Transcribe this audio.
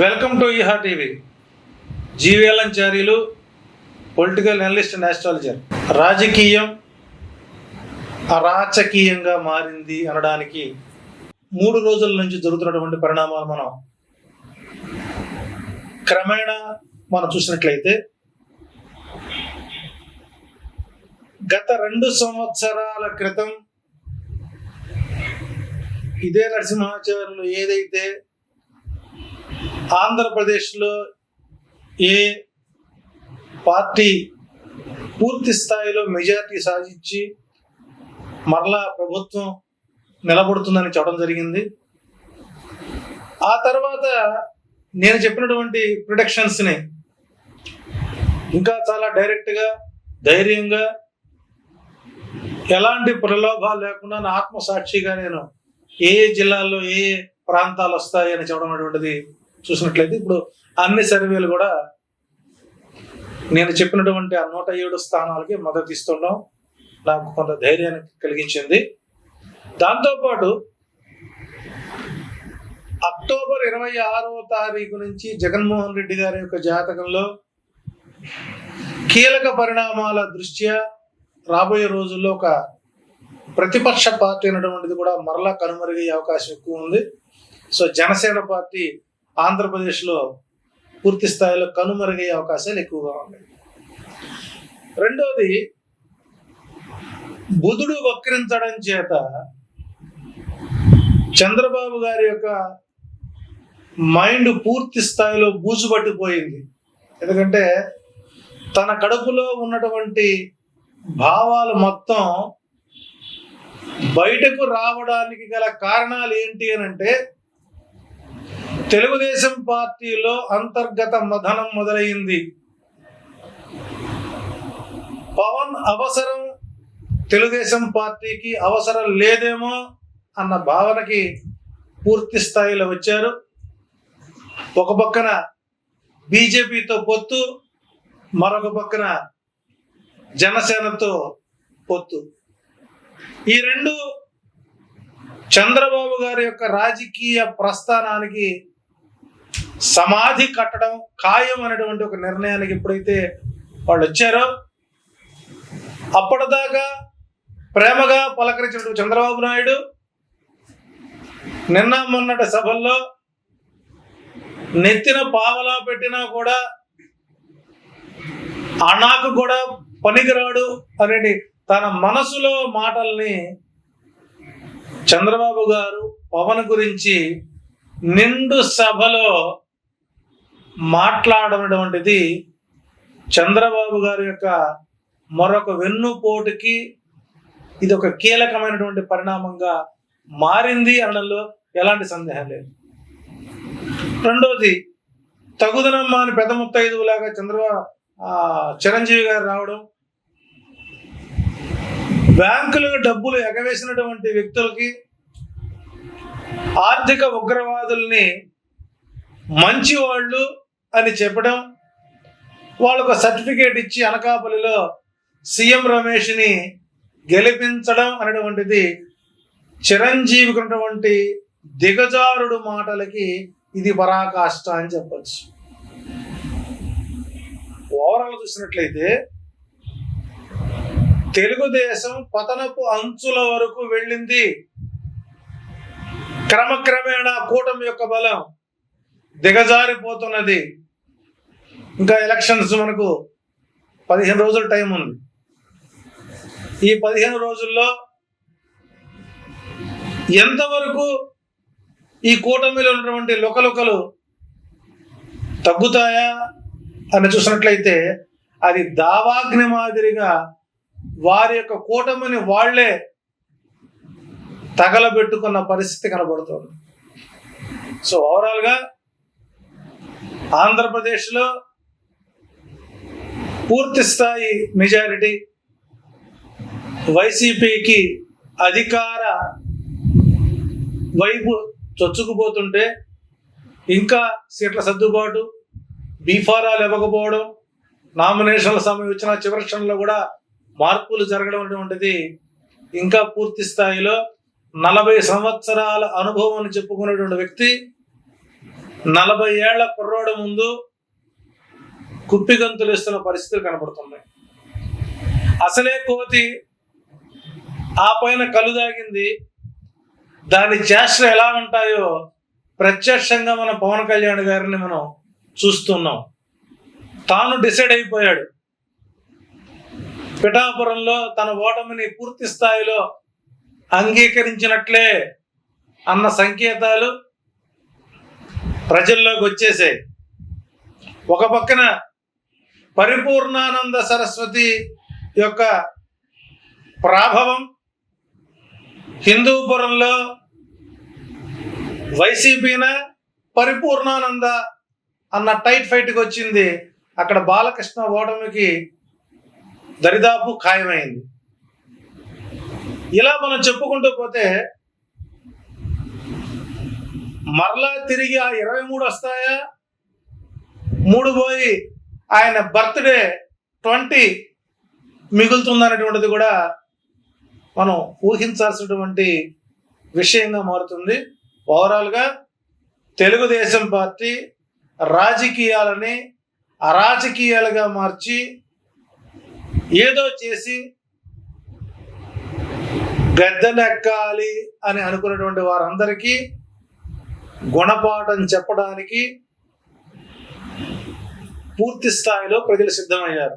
Welcome to Eha TV. జీవీఎల్ఎన్చార్యులు, political analyst and astrologer. రాజకీయం అరాచకీయంగా మారింది అనడానికి 3 రోజుల నుంచి జరుగుతున్నటువంటి పరిణామాలు క్రమేణా మనం చూసినట్లయితే గత 2 సంవత్సరాల క్రితం ఇదే నరసింహాచార్యులు ఏదైతే ఆంధ్రప్రదేశ్లో ఏ పార్టీ పూర్తి స్థాయిలో మెజారిటీ సాధించి మరలా ప్రభుత్వం నిలబడుతుందని చెప్పడం జరిగింది. ఆ తర్వాత నేను చెప్పినటువంటి ప్రిడిక్షన్స్ని ఇంకా చాలా డైరెక్ట్గా, ధైర్యంగా, ఎలాంటి ప్రలోభాలు లేకుండా నా ఆత్మసాక్షిగా నేను ఏ జిల్లాల్లో ఏ ప్రాంతాలు వస్తాయి అని చెప్పడం అనేటువంటిది చూసినట్లయితే ఇప్పుడు అన్ని సర్వేలు కూడా నేను చెప్పినటువంటి ఆ 107 స్థానాలకి మద్దతు ఇస్తుండడం నాకు కొంత ధైర్యాన్ని కలిగించింది. దాంతోపాటు అక్టోబర్ 26వ తారీఖు నుంచి జగన్మోహన్ రెడ్డి గారి యొక్క జాతకంలో కీలక పరిణామాల దృష్ట్యా రాబోయే రోజుల్లో ఒక ప్రతిపక్ష పార్టీ అనేటువంటిది కూడా మరలా కనుమరుగయ్యే అవకాశం ఎక్కువ ఉంది. సో జనసేన పార్టీ ఆంధ్రప్రదేశ్లో పూర్తి స్థాయిలో కనుమరుగయ్యే అవకాశాలు ఎక్కువగా ఉన్నాయి. రెండోది, బుధుడు వక్రించడం చేత చంద్రబాబు గారి యొక్క మైండ్ పూర్తి స్థాయిలో బూజు పట్టిపోయింది. ఎందుకంటే తన కడుపులో ఉన్నటువంటి భావాలు మొత్తం బయటకు రావడానికి గల కారణాలు ఏంటి అని అంటే, తెలుగుదేశం పార్టీలో అంతర్గత మథనం మొదలైంది. పవన్ అవసరం తెలుగుదేశం పార్టీకి అవసరం లేదేమో అన్న భావనకి పూర్తి స్థాయిలో వచ్చారు. ఒక పక్కన బీజేపీతో పొత్తు, మరొక పక్కన జనసేనతో పొత్తు. ఈ రెండు చంద్రబాబు గారి యొక్క రాజకీయ ప్రస్థానానికి సమాధి కట్టడం ఖాయం అనేటువంటి ఒక నిర్ణయానికి ఎప్పుడైతే వాళ్ళు వచ్చారో, అప్పటిదాకా ప్రేమగా పలకరించిన చంద్రబాబు నాయుడు నిన్న మొన్నటి సభల్లో నెత్తిన పావలా పెట్టినా కూడా నాకు కూడా పనికిరాడు అనేది తన మనసులో మాటల్ని చంద్రబాబు గారు పవన్ గురించి నిండు సభలో మాట్లాడటువంటిది చంద్రబాబు గారి యొక్క మరొక వెన్నుపోటుకి ఇది ఒక కీలకమైనటువంటి పరిణామంగా మారింది అనడంలో ఎలాంటి సందేహం లేదు. రెండోది, తగుదనమ్మా అని పెద్ద ముత్తైదువులాగా చిరంజీవి గారు రావడం, బ్యాంకులో డబ్బులు ఎగవేసినటువంటి వ్యక్తులకి, ఆర్థిక ఉగ్రవాదుల్ని మంచి వాళ్ళు అని చెప్పడం, వాళ్ళకు సర్టిఫికేట్ ఇచ్చి అనకాపల్లిలో సీఎం రమేష్ని గెలిపించడం అనేటువంటిది చిరంజీవికి ఉన్నటువంటి దిగజారుడు మాటలకి ఇది పరాకాష్ట అని చెప్పచ్చు. ఓవరాల్ చూసినట్లయితే తెలుగుదేశం పతనపు అంచుల వరకు వెళ్ళింది. క్రమక్రమేణా కూటమి యొక్క బలం దిగజారిపోతున్నది. ఇంకా ఎలక్షన్స్ మనకు 15 రోజుల టైం ఉంది. ఈ 15 రోజుల్లో ఎంతవరకు ఈ కూటమిలో ఉన్నటువంటి లుకలుకలు తగ్గుతాయా అని చూసినట్లయితే అది దావాగ్ని మాదిరిగా వారి యొక్క కూటమిని వాళ్లే తగలబెట్టుకున్న పరిస్థితి కనబడుతుంది. సో ఓవరాల్గా ఆంధ్రప్రదేశ్లో పూర్తి స్థాయి మెజారిటీ వైసీపీకి అధికార వైపు చొచ్చుకుపోతుంటే, ఇంకా సీట్ల సర్దుబాటు, బీఫారాలు ఇవ్వకపోవడం, నామినేషన్ల సమయం వచ్చిన చివరి క్షణంలో కూడా మార్పులు జరగడం అనేటువంటిది ఇంకా పూర్తి స్థాయిలో 40 సంవత్సరాల అనుభవం అని చెప్పుకునేటువంటి వ్యక్తి 40 ఏళ్ల కుర్రోడు ముందు కుప్పిగంతులు ఇస్తున్న పరిస్థితులు కనపడుతున్నాయి. అసలే కోతి, ఆ పైన కళ్ళు దాగింది. దాని చేష్టలు ఎలా ఉంటాయో ప్రత్యక్షంగా మన పవన్ కళ్యాణ్ గారిని మనం చూస్తున్నాం. తాను డిసైడ్ అయిపోయాడు. పిఠాపురంలో తన ఓటమిని పూర్తి స్థాయిలో అంగీకరించినట్లే అన్న సంకేతాలు ప్రజల్లోకి వచ్చేసాయి. ఒక పక్కన పరిపూర్ణానంద సరస్వతి యొక్క ప్రాభవం హిందూపురంలో వైసీపీన పరిపూర్ణానంద అన్న టైట్ ఫైట్కి వచ్చింది. అక్కడ బాలకృష్ణ ఓటమికి దరిదాపు ఖాయమైంది. ఇలా మనం చెప్పుకుంటూ పోతే మరలా తిరిగి ఆ 23 వస్తాయా, 3 పోయి ఆయన బర్త్డే 20 మిగులుతుందనేటువంటిది కూడా మనం ఊహించాల్సినటువంటి విషయంగా మారుతుంది. ఓవరాల్గా తెలుగుదేశం పార్టీ రాజకీయాలని అరాజకీయాలుగా మార్చి ఏదో చేసి గద్దెనెక్కాలి అని అనుకున్నటువంటి వారందరికీ గుణపాఠం చెప్పడానికి పూర్తి స్థాయిలో ప్రజలు సిద్ధమయ్యారు.